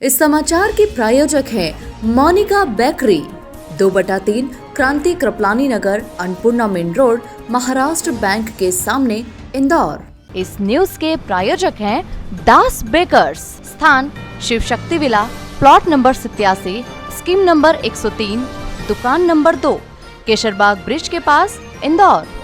इस समाचार के प्रायोजक हैं Monika bakery, 2/3 Kranti Kripalani Nagar, Annapurna main road, Maharashtra bank के सामने, इंदौर। इस न्यूज के प्रायोजक हैं दास बेकर्स, स्थान Shiv Shakti villa, plot number 87, scheme number 103, दुकान नंबर 2, केशरबाग ब्रिज के पास, इंदौर।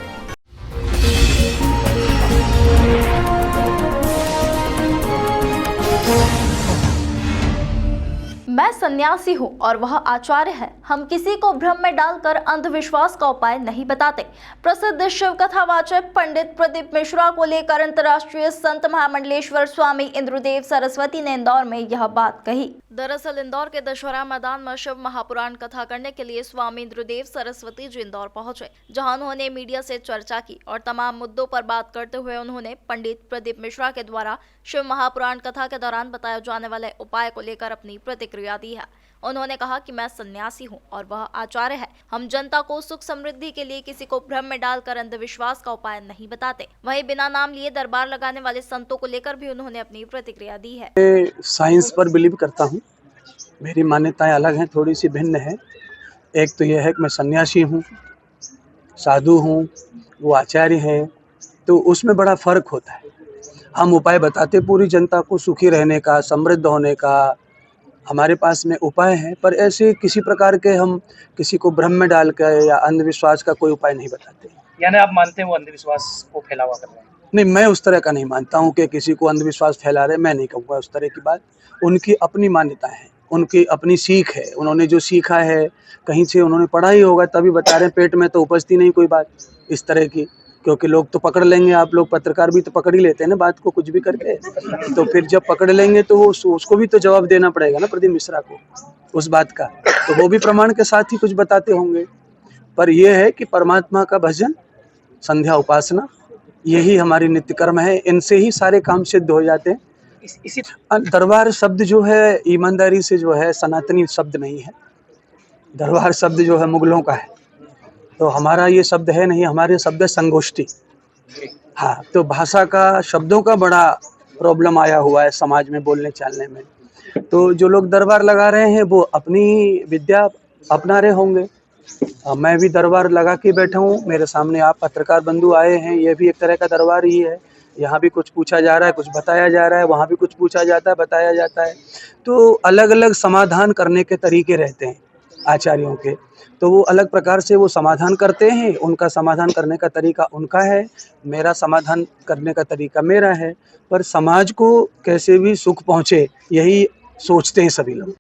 मैं सन्यासी हूँ और वह आचार्य है। हम किसी को भ्रम में डालकर अंधविश्वास का उपाय नहीं बताते। प्रसिद्ध शिव कथावाचक पंडित प्रदीप मिश्रा को लेकर अंतर्राष्ट्रीय संत महामंडलेश्वर स्वामी इंद्रदेव सरस्वती ने इंदौर में यह बात कही। दरअसल इंदौर के दशहरा मैदान में शिव महापुराण कथा करने के लिए स्वामी इंद्रदेव सरस्वती जी इंदौर पहुंचे, जहां उन्होंने मीडिया से चर्चा की और तमाम मुद्दों पर बात करते हुए उन्होंने पंडित प्रदीप मिश्रा के द्वारा शिव महापुराण कथा के दौरान बताए जाने वाले उपाय को लेकर अपनी प्रतिक्रिया दी है। उन्होंने कहा कि मैं सन्यासी हूं और वह आचार्य है। हम जनता को सुख समृद्धि के लिए किसी को भ्रम में डालकर अंधविश्वास का उपाय नहीं बताते। वहीं बिना नाम लिए दरबार लगाने वाले संतों को लेकर भी उन्होंने अपनी प्रतिक्रिया दी है। साइंस पर बिलीव करता हूँ। मेरी मान्यताएं अलग हैं, थोड़ी सी भिन्न है। एक तो यह है कि मैं सन्यासी हूँ, साधु हूँ, वो आचार्य है, तो उसमें बड़ा फर्क होता है। हम उपाय बताते पूरी जनता को सुखी रहने का, समृद्ध होने का, हमारे पास में उपाय है, पर ऐसे किसी प्रकार के हम किसी को भ्रम में डाल कर या अंधविश्वास का कोई उपाय नहीं बताते। यानी आप मानते हैं वो अंधविश्वास को फैलावा कर रहे हैं? नहीं, मैं उस तरह का नहीं मानता हूँ कि किसी को अंधविश्वास फैला रहे। मैं नहीं कहूँगा उस तरह की बात। उनकी अपनी मान्यताएं हैं, उनकी अपनी सीख है। उन्होंने जो सीखा है, कहीं से उन्होंने पढ़ा ही होगा, तभी बता रहे हैं। पेट में तो उपजती नहीं कोई बात इस तरह की, क्योंकि लोग तो पकड़ लेंगे। आप लोग पत्रकार भी तो पकड़ ही लेते हैं ना बात को, कुछ भी करके। तो फिर जब पकड़ लेंगे तो वो उसको भी तो जवाब देना पड़ेगा ना, प्रदीप मिश्रा को, उस बात का। तो वो भी प्रमाण के साथ ही कुछ बताते होंगे। पर यह है कि परमात्मा का भजन, संध्या, उपासना, यही हमारी नित्य कर्म है। इनसे ही सारे काम सिद्ध हो जाते हैं। इसी दरबार शब्द जो है, ईमानदारी से जो है, सनातनी शब्द नहीं है। दरबार शब्द जो है मुगलों का है, तो हमारा ये शब्द है नहीं। हमारे शब्द है संगोष्ठी। हाँ, तो भाषा का, शब्दों का बड़ा प्रॉब्लम आया हुआ है समाज में बोलने चालने में। तो जो लोग दरबार लगा रहे हैं वो अपनी विद्या अपना रहे होंगे। मैं भी दरबार लगा के बैठा हूँ। मेरे सामने आप पत्रकार बंधु आए हैं, ये भी एक तरह का दरबार ही है। यहाँ भी कुछ पूछा जा रहा है, कुछ बताया जा रहा है, वहाँ भी कुछ पूछा जाता है, बताया जाता है। तो अलग अलग समाधान करने के तरीके रहते हैं आचार्यों के। तो वो अलग प्रकार से वो समाधान करते हैं। उनका समाधान करने का तरीका उनका है, मेरा समाधान करने का तरीका मेरा है। पर समाज को कैसे भी सुख पहुँचे, यही सोचते हैं सभी लोग।